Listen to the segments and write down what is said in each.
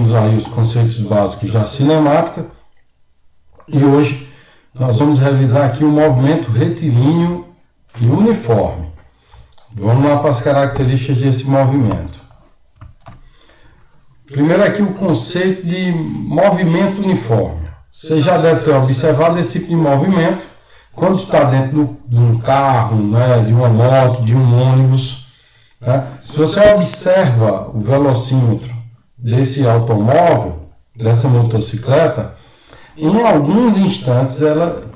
vimos aí os conceitos básicos da cinemática e hoje nós vamos revisar aqui o movimento retilíneo e uniforme. Vamos lá para as características desse movimento. Primeiro aqui o conceito de movimento uniforme. Você já deve ter observado esse tipo de movimento quando está dentro de um carro, né, de uma moto, de um ônibus. Né? Se você observa o velocímetro desse automóvel, dessa motocicleta, em alguns instantes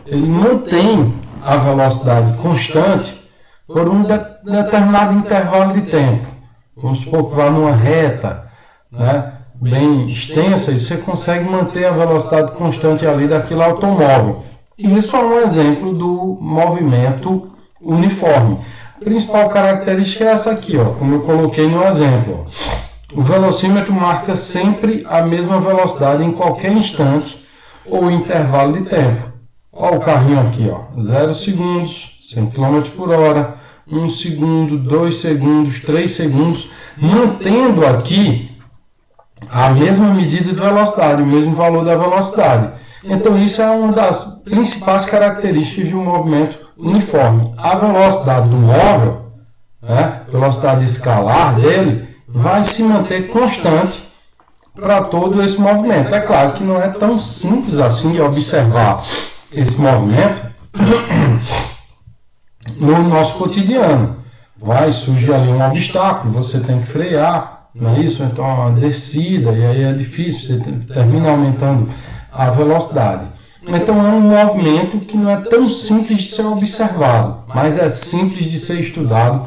ele mantém a velocidade constante por um determinado intervalo de tempo. Vamos supor que vá numa reta, né, bem extensa, e você consegue manter a velocidade constante ali daquele automóvel. E isso é um exemplo do movimento uniforme. A principal característica é essa aqui, ó, como eu coloquei no exemplo. O velocímetro marca sempre a mesma velocidade em qualquer instante ou intervalo de tempo. Olha o carrinho aqui, ó, 0 segundos, 100 km por hora, 1 segundo, 2 segundos, 3 segundos, mantendo aqui a mesma medida de velocidade, o mesmo valor da velocidade. Então isso é uma das principais características de um movimento uniforme. A velocidade do móvel, né, velocidade escalar dele, vai se manter constante para todo esse movimento. É claro que não é tão simples assim de observar esse movimento no nosso cotidiano. Vai surgir ali um obstáculo, você tem que frear, não é isso? Então uma descida, e aí é difícil, você termina aumentando a velocidade. Então é um movimento que não é tão simples de ser observado, mas é simples de ser estudado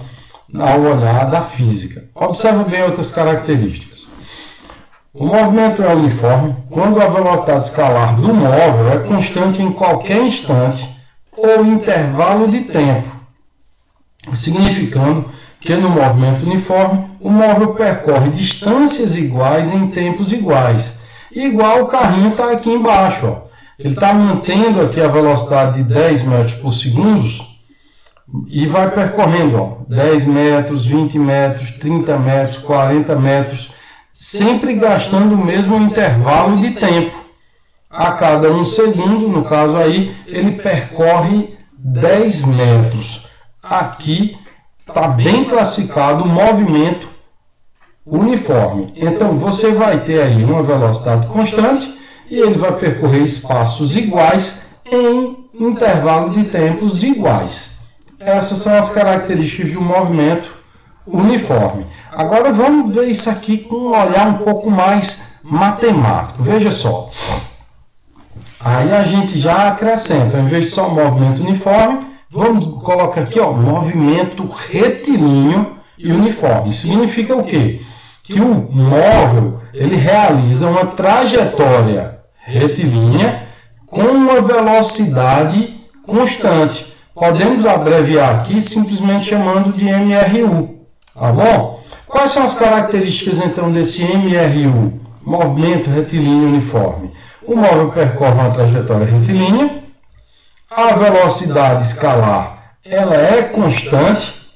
ao olhar da física. Observe bem outras características. O movimento é uniforme quando a velocidade escalar do móvel é constante em qualquer instante ou intervalo de tempo, significando que no movimento uniforme o móvel percorre distâncias iguais em tempos iguais. Igual o carrinho está aqui embaixo, ó. Ele está mantendo aqui a velocidade de 10 metros por segundo e vai percorrendo, ó, 10 metros, 20 metros, 30 metros, 40 metros, sempre gastando o mesmo intervalo de tempo. A cada 1 segundo, no caso aí, ele percorre 10 metros. Aqui está bem classificado o movimento uniforme. Então você vai ter aí uma velocidade constante e ele vai percorrer espaços iguais em intervalo de tempos iguais. Essas são as características de um movimento uniforme. Agora vamos ver isso aqui com um olhar um pouco mais matemático. Veja só. Aí a gente já acrescenta, em vez de só movimento uniforme, vamos colocar aqui, ó, movimento retilíneo e uniforme. Significa o quê? Que o móvel ele realiza uma trajetória retilínea com uma velocidade constante. Podemos abreviar aqui simplesmente chamando de MRU. Tá bom? Quais são as características então desse MRU? Movimento retilíneo uniforme. O móvel percorre uma trajetória retilínea, a velocidade escalar ela é constante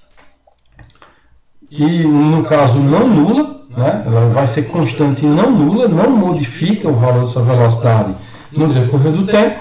e no caso não nula, né? Ela vai ser constante e não nula, não modifica o valor dessa velocidade no decorrer do tempo,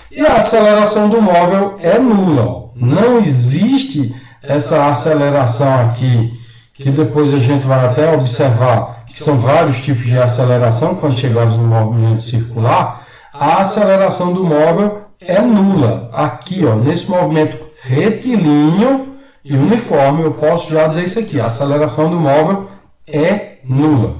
e a aceleração do móvel é nula. Não existe essa aceleração aqui, que depois a gente vai até observar que são vários tipos de aceleração quando chegarmos no movimento circular. A aceleração do móvel é nula. Aqui, ó, nesse movimento retilíneo e uniforme, eu posso já dizer isso aqui: a aceleração do móvel é nula.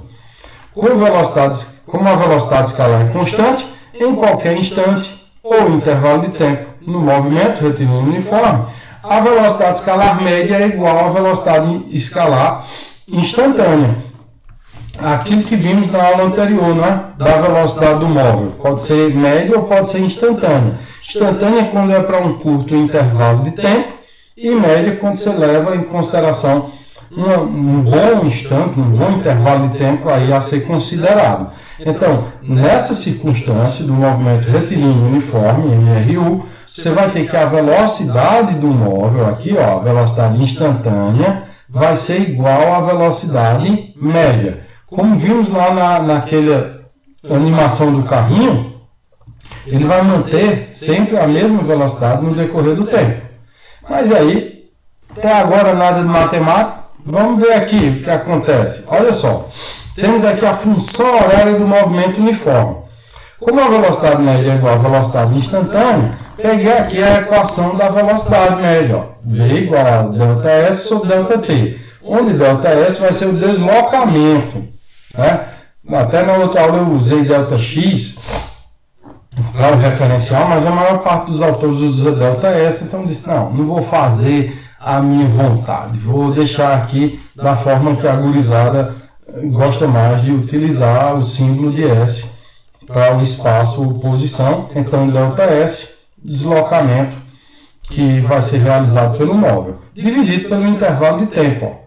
Como a velocidade escalar é constante, em qualquer instante ou intervalo de tempo no movimento retilíneo uniforme, a velocidade escalar média é igual à velocidade escalar instantânea. Aquilo que vimos na aula anterior, né? Da velocidade do móvel. Pode ser média ou pode ser instantânea. Instantânea quando é para um curto intervalo de tempo, e média quando você leva em consideração um bom instante, um bom intervalo de tempo aí a ser considerado. Então, nessa circunstância do movimento retilíneo uniforme, MRU, você vai ter que a velocidade do móvel, aqui, ó, a velocidade instantânea, vai ser igual à velocidade média. Como vimos lá naquela animação do carrinho, ele vai manter sempre a mesma velocidade no decorrer do tempo. Mas aí, até agora nada de matemática, vamos ver aqui o que acontece. Olha só, temos aqui a função horária do movimento uniforme. Como a velocidade média é igual à velocidade instantânea, peguei aqui a equação da velocidade média. Ó. V igual a ΔS sobre ΔT, onde ΔS vai ser o deslocamento. Né? Até na outra aula eu usei ΔX para o referencial, mas a maior parte dos autores usa ΔS, então eu disse, não vou fazer a minha vontade, vou deixar aqui da forma que a gurizada gosta mais de utilizar o símbolo de S para o espaço ou posição, então ΔS, deslocamento que vai ser realizado pelo móvel, dividido pelo intervalo de tempo. Ó.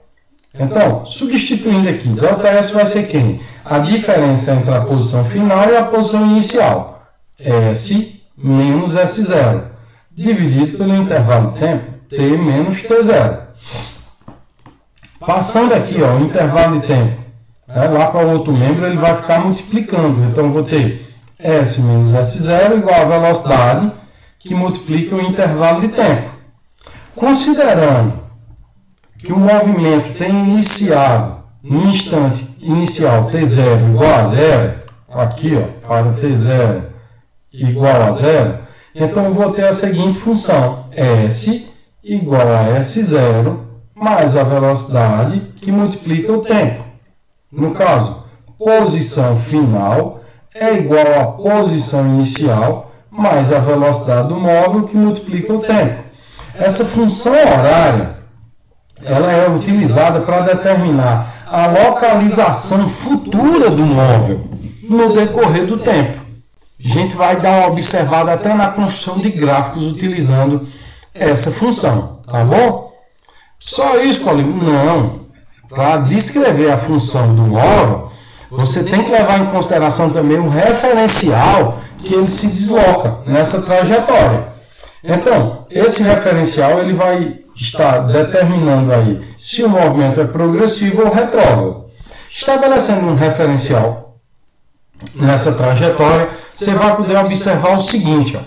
Então, substituindo aqui, ΔS vai ser quem? A diferença entre a posição final e a posição inicial. S menos S0, dividido pelo intervalo de tempo, T menos T0. Passando aqui, ó, o intervalo de tempo, lá para o outro membro, ele vai ficar multiplicando. Então, eu vou ter S menos S0 igual a velocidade que multiplica o intervalo de tempo. Considerando que o movimento tem iniciado no instante inicial T0 igual a 0, aqui, ó, para T0 igual a 0, então eu vou ter a seguinte função, S igual a S0 mais a velocidade que multiplica o tempo. No caso, posição final é igual a posição inicial mais a velocidade do móvel que multiplica o tempo. Essa função horária ela é utilizada para determinar a localização futura do móvel no decorrer do tempo. A gente vai dar uma observada até na construção de gráficos utilizando essa função, tá bom? Só isso, Paulinho? Não. Para descrever a função do móvel, você tem que levar em consideração também o referencial que ele se desloca nessa trajetória. Então, esse referencial ele vai estar determinando aí se o movimento é progressivo ou retrógrado. Estabelecendo um referencial nessa trajetória, você vai poder observar o seguinte, ó.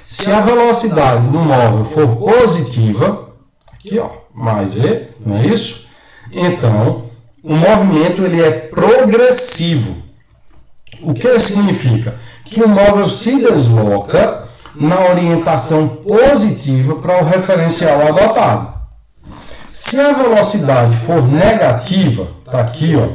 Se a velocidade do móvel for positiva, aqui, ó, mais V, não é isso? Então, o movimento ele é progressivo. O que significa? Que o móvel se desloca na orientação positiva para o referencial adotado. Se a velocidade for negativa, está aqui, ó,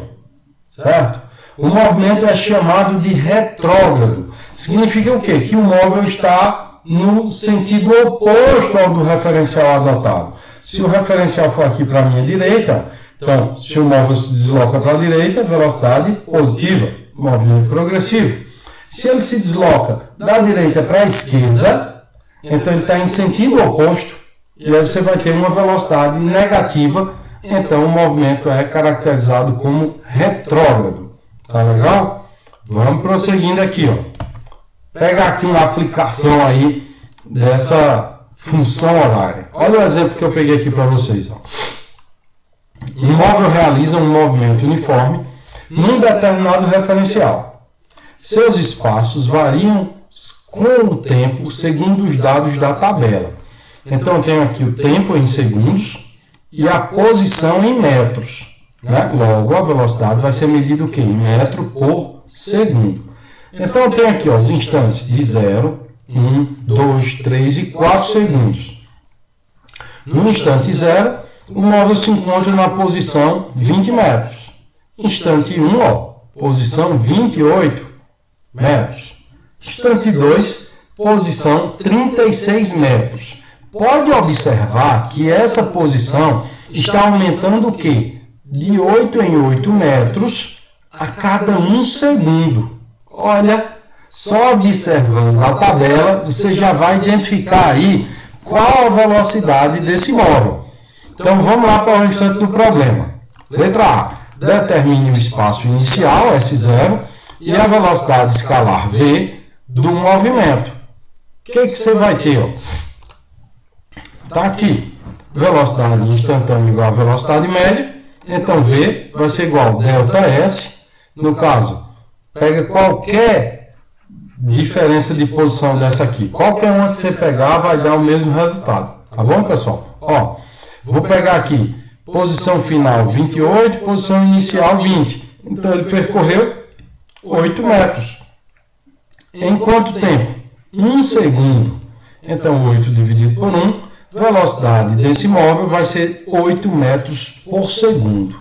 certo? O movimento é chamado de retrógrado. Significa o quê? Que o móvel está no sentido oposto ao do referencial adotado. Se o referencial for aqui para a minha direita, então, se o móvel se desloca para a direita, velocidade positiva, movimento progressivo. Se ele se desloca da direita para a esquerda, então ele está em sentido oposto, e aí você vai ter uma velocidade negativa, então o movimento é caracterizado como retrógrado. Tá legal? Vamos prosseguindo aqui, ó. Pega aqui uma aplicação aí dessa função horária. Olha o exemplo que eu peguei aqui para vocês, ó. Um móvel realiza um movimento uniforme num determinado referencial. Seus espaços variam com o tempo segundo os dados da tabela. Então eu tenho aqui o tempo em segundos e a posição em metros. Né? Logo, a velocidade vai ser medida o quê? Em metro por segundo. Então eu tenho aqui ó, os instantes de 0, 1, 2, 3 e 4 segundos. No instante 0, o móvel se encontra na posição 20 metros. Instante 1, ó, posição 28 metros. Instante 2, posição 36 metros. Pode observar que essa posição está aumentando o quê? De 8 em 8 metros a cada 1 segundo. Olha, só observando a tabela, você já vai identificar aí qual a velocidade desse móvel. Então vamos lá para o restante do problema. Letra A. Determine o espaço inicial, S0, e a velocidade escalar V do movimento. O que você vai ter? Está aqui. Velocidade instantânea igual a velocidade média. Então V vai ser igual a delta S. No caso, pega qualquer diferença de posição dessa aqui. Qualquer uma que você pegar vai dar o mesmo resultado. Tá bom, pessoal? Ó, vou pegar aqui posição final 28, posição inicial 20. Então ele percorreu 8 metros. Em quanto tempo? 1 segundo. Então 8 dividido por 1, velocidade desse móvel vai ser 8 metros por segundo.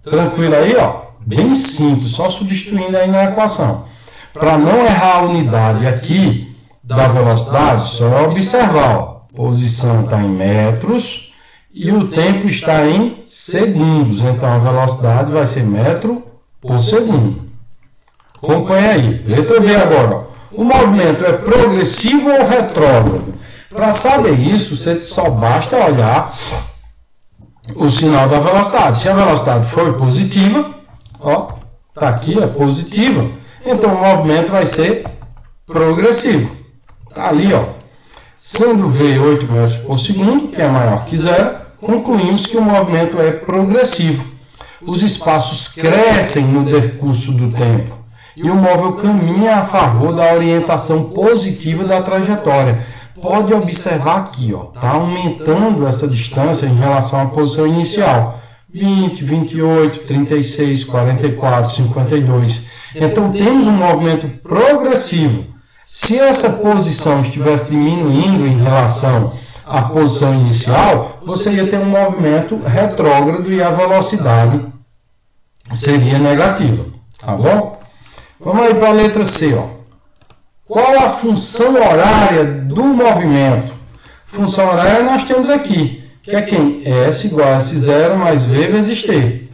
Tranquilo aí, ó? Bem simples, só substituindo aí na equação. Para não errar a unidade aqui da velocidade, só observar, ó. Posição está em metros e o tempo está em segundos. Então a velocidade vai ser metro por segundo. Acompanha aí. Letra B agora, ó. O movimento é progressivo ou retrógrado? Para saber isso, você só basta olhar o sinal da velocidade. Se a velocidade for positiva, ó, tá aqui, é positiva, então o movimento vai ser progressivo. Tá ali, ó. Sendo V 8 metros por segundo, que é maior que zero, concluímos que o movimento é progressivo. Os espaços crescem no decurso do tempo e o móvel caminha a favor da orientação positiva da trajetória. Pode observar aqui, ó, está aumentando essa distância em relação à posição inicial. 20, 28, 36, 44, 52. Então temos um movimento progressivo. Se essa posição estivesse diminuindo em relação à posição inicial, você ia ter um movimento retrógrado e a velocidade seria negativa. Tá bom? Vamos aí para a letra C, ó. Qual a função horária do movimento? Função horária nós temos aqui, que é quem? S igual a S0 mais V vezes T.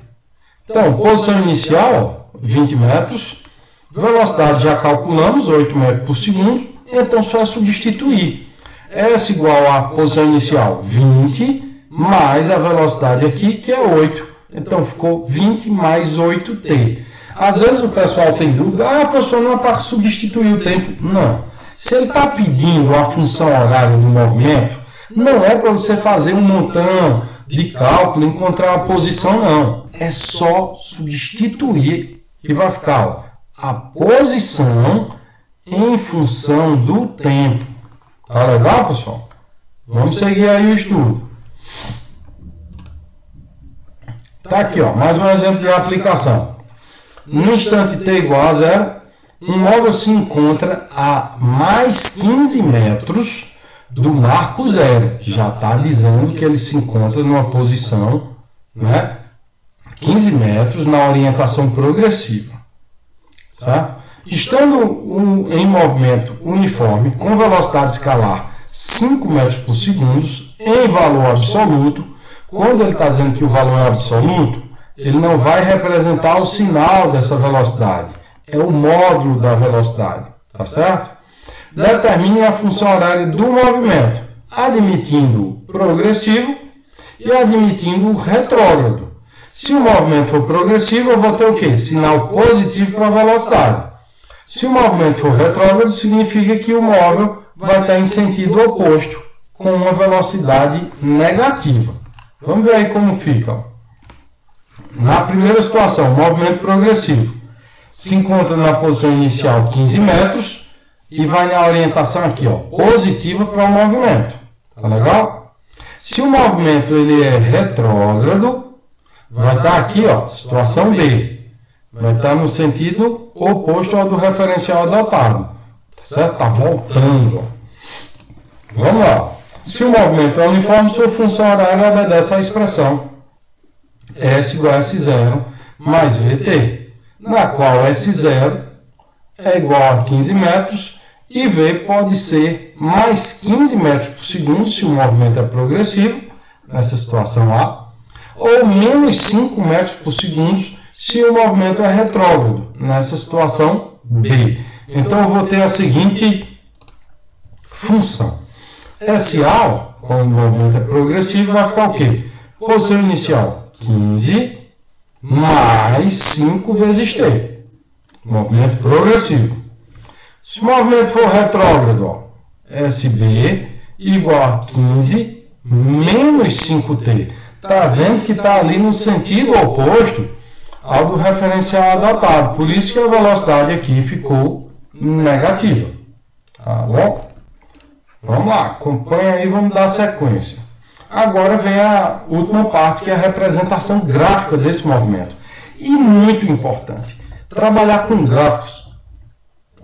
Então, posição inicial, 20 metros. Velocidade já calculamos, 8 metros por segundo. Então, só é substituir. S igual a posição inicial, 20, mais a velocidade aqui, que é 8. Então, ficou 20 mais 8T. Às vezes o pessoal tem dúvida, professor, não é para substituir o tempo. Não. Se ele está pedindo a função horária do movimento, não é para você fazer um montão de cálculo, encontrar a posição, não. É só substituir e vai ficar, ó, a posição em função do tempo. Tá legal, pessoal? Vamos seguir aí o estudo. Tá aqui, ó, mais um exemplo de aplicação. No instante t igual a zero, um móvel se encontra a mais 15 metros do marco zero, que já está dizendo que ele se encontra numa posição, né, 15 metros na orientação progressiva. Tá? Estando em movimento uniforme, com velocidade escalar 5 metros por segundo, em valor absoluto, quando ele está dizendo que o valor é absoluto, ele não vai representar o sinal dessa velocidade, é o módulo da velocidade, tá certo? Determine a função horária do movimento, admitindo o progressivo e admitindo o retrógrado. Se o movimento for progressivo, eu vou ter o quê? Sinal positivo para a velocidade. Se o movimento for retrógrado, significa que o móvel vai estar em sentido oposto, com uma velocidade negativa. Vamos ver aí como fica, ó. Na primeira situação, movimento progressivo se encontra na posição inicial 15 metros e vai na orientação aqui, ó, positiva para o movimento. Tá legal? Se o movimento ele é retrógrado, vai estar aqui, ó, situação B. Vai estar no sentido oposto ao do referencial adotado. Certo? Está voltando, ó. Vamos lá. Se o movimento é uniforme, sua função horária obedece à expressão S igual a S0 mais VT, na qual S0 é igual a 15 metros e V pode ser mais 15 metros por segundo se o movimento é progressivo, nessa situação A, ou menos 5 metros por segundo se o movimento é retrógrado, nessa situação B. Então eu vou ter a seguinte função. SA, quando o movimento é progressivo, vai ficar o quê? Posição inicial 15 mais 5 vezes T. Movimento progressivo. Se o movimento for retrógrado, ó, SB igual a 15 menos 5T. está vendo que está ali no sentido oposto ao do referencial adotado. Por isso que a velocidade aqui ficou negativa. Tá bom? Vamos lá, acompanha aí, vamos dar sequência. Agora vem a última parte, que é a representação gráfica desse movimento. E muito importante, trabalhar com gráficos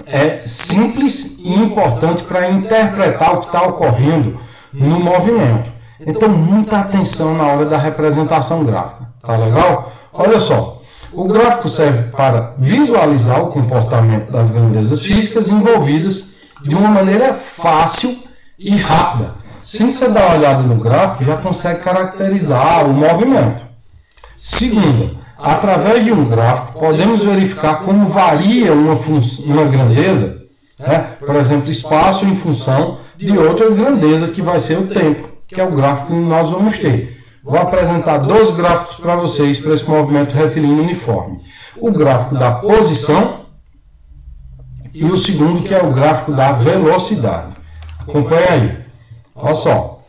é simples e importante para interpretar o que está ocorrendo no movimento. Então, muita atenção na hora da representação gráfica. Tá legal? Olha só, o gráfico serve para visualizar o comportamento das grandezas físicas envolvidas de uma maneira fácil e rápida. Sem você dar uma olhada no gráfico, já consegue caracterizar o movimento. Segundo, através de um gráfico, podemos verificar como varia uma grandeza, né? Por exemplo, espaço em função de outra grandeza, que vai ser o tempo, que é o gráfico que nós vamos ter. Vou apresentar dois gráficos para vocês para esse movimento retilíneo uniforme. O gráfico da posição e o segundo, que é o gráfico da velocidade. Acompanhe aí. Olha só.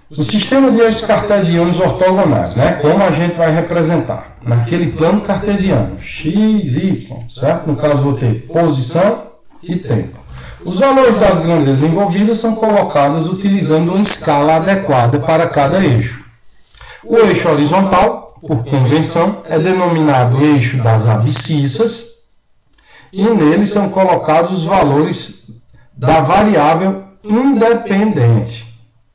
O sistema de eixos cartesianos ortogonais, né? Como a gente vai representar? Naquele plano cartesiano, x, y, certo? No caso, vou ter posição e tempo. Os valores das grandezas envolvidas são colocados utilizando uma escala adequada para cada eixo. O eixo horizontal, por convenção, é denominado eixo das abscissas, e nele são colocados os valores da variável independente.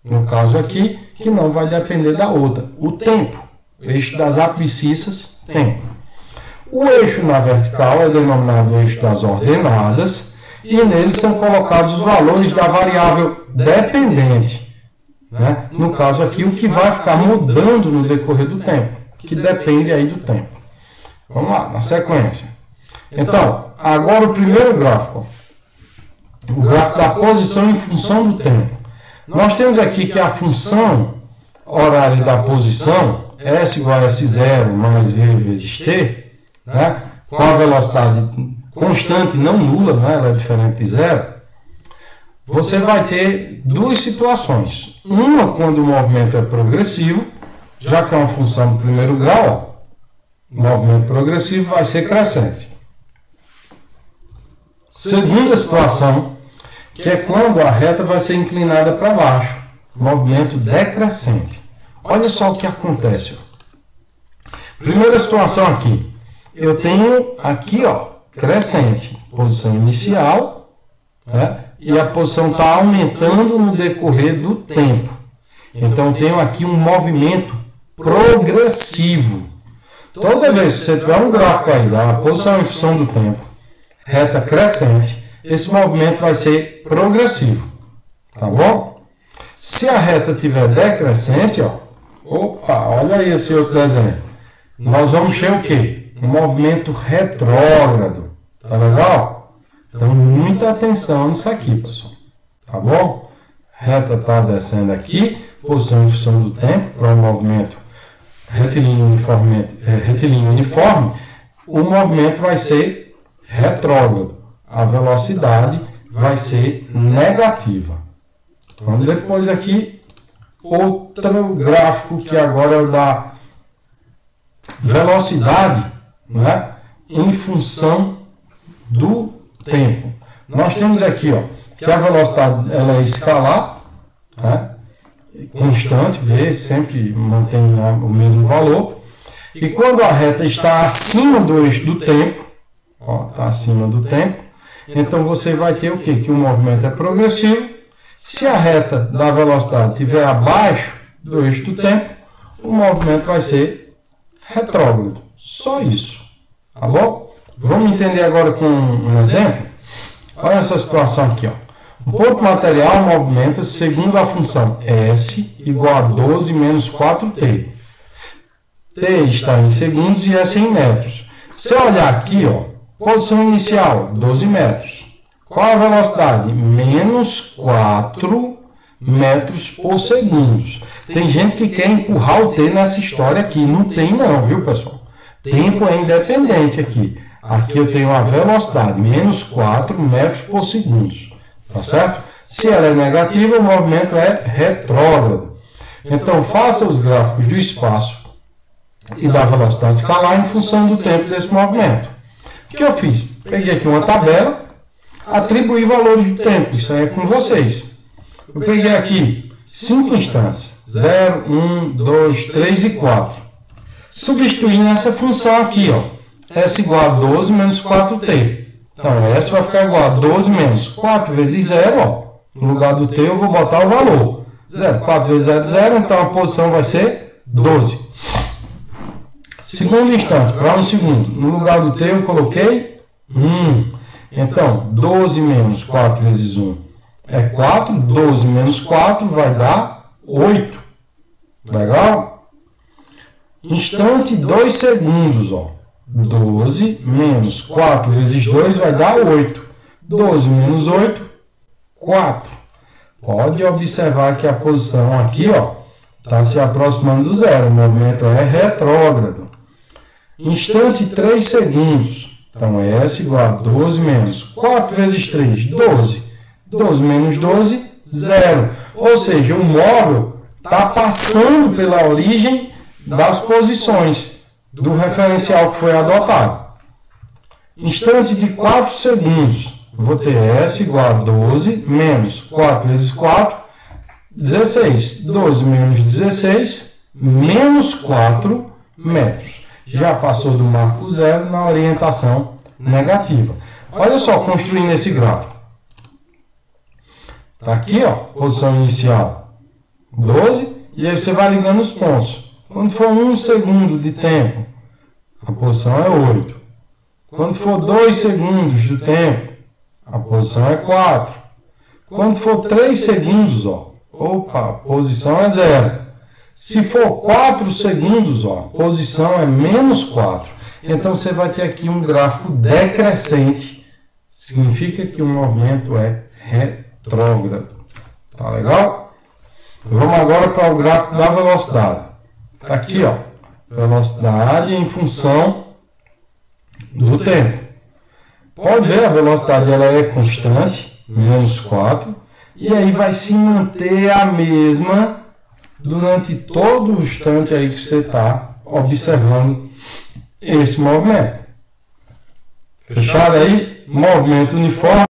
No caso aqui, que não vai depender da outra, o tempo. O eixo das abscissas, tempo. O eixo na vertical é denominado eixo das ordenadas, e neles são colocados os valores da variável dependente. Né? No caso aqui, o que vai ficar mudando no decorrer do tempo, que depende aí do tempo. Vamos lá, na sequência. Então, agora o primeiro gráfico. O gráfico da posição em função do tempo. Nós temos aqui que a função horária da posição, S igual a S0 mais V vezes T, né? Com a velocidade constante, não nula, né? Ela é diferente de zero. Você vai ter duas situações. Uma quando o movimento é progressivo, já que é uma função do primeiro grau, o movimento progressivo vai ser crescente. Segunda situação, que é quando a reta vai ser inclinada para baixo, movimento decrescente. Olha só o que acontece. Primeira situação aqui, eu tenho aqui, ó, crescente, posição inicial, né? E a posição está aumentando no decorrer do tempo. Então, eu tenho aqui um movimento progressivo. Toda vez que você tiver um gráfico aí, da posição em função do tempo, reta crescente, esse movimento vai ser progressivo. Tá bom? Se a reta estiver decrescente, ó, opa, olha aí esse outro desenho. Nós vamos ter o quê? Um movimento retrógrado. Tá legal? Então, muita atenção nisso aqui, pessoal. Tá bom? Reta está descendo aqui, posição em função do tempo, para o movimento retilíneo uniforme, o movimento vai ser retrógrado. A velocidade vai ser negativa. Vamos depois aqui, outro gráfico que agora é o da velocidade, né, em função do tempo. Nós temos aqui, ó, que a velocidade ela é escalar, né, constante, V, sempre mantém o mesmo valor. E quando a reta está acima do eixo do tempo, ó, está acima do tempo, então você vai ter o quê? Que o movimento é progressivo. Se a reta da velocidade estiver abaixo do eixo do tempo, o movimento vai ser retrógrado. Só isso. Tá bom? Vamos entender agora com um exemplo? Olha essa situação aqui, ó. O ponto material movimenta segundo a função S igual a 12 menos 4T. T está em segundos e S em metros. Se eu olhar aqui, ó, posição inicial, 12 metros. Qual a velocidade? Menos 4 metros por segundo. Tem gente que quer empurrar o T nessa história aqui. Não tem não, viu, pessoal? Tempo é independente aqui. Aqui eu tenho a velocidade, menos 4 metros por segundo. Tá certo? Se ela é negativa, o movimento é retrógrado. Então, faça os gráficos do espaço e da velocidade escalar em função do tempo desse movimento. O que eu fiz? Peguei aqui uma tabela, atribuí valores de tempo, isso aí é com vocês. Eu peguei aqui 5 instantes, 0, 1, 2, 3 e 4. Substituí nessa função aqui, ó, S igual a 12 menos 4T. Então, S vai ficar igual a 12 menos 4 vezes 0, ó. No lugar do T eu vou botar o valor. 0, 4 vezes 0 é 0, então a posição vai ser 12. Segundo instante, para um segundo. No lugar do T eu coloquei 1. Então, 12 menos 4 vezes 1 é 4. 12 menos 4 vai dar 8. Legal? Instante 2 segundos, ó. 12 menos 4 vezes 2 vai dar 8. 12 menos 8, 4. Pode observar que a posição aqui, ó, está se aproximando do zero. O movimento é retrógrado. Instante 3 segundos. Então, S igual a 12 menos 4 vezes 3, 12. 12 menos 12, 0. Ou seja, o móvel está passando pela origem das posições do referencial que foi adotado. Instante de 4 segundos. Vou ter S igual a 12 menos 4 vezes 4, 16. 12 menos 16, menos 4 metros. Já passou do marco zero na orientação negativa. Olha só, construindo esse gráfico. Está aqui, ó, posição inicial 12, e aí você vai ligando os pontos. Quando for 1 segundo de tempo, a posição é 8. Quando for 2 segundos do tempo, a posição é 4. Quando for 3 segundos, ó, opa, a posição é 0. Se for 4 segundos, ó, a posição é menos 4. Então você vai ter aqui um gráfico decrescente. Significa que o movimento é retrógrado. Tá legal? Vamos agora para o gráfico da velocidade. Tá aqui, ó, velocidade em função do tempo. Pode ver, a velocidade ela é constante, menos 4, e aí vai se manter a mesma durante todo o instante aí que você está observando esse movimento. Fechado aí? Movimento uniforme.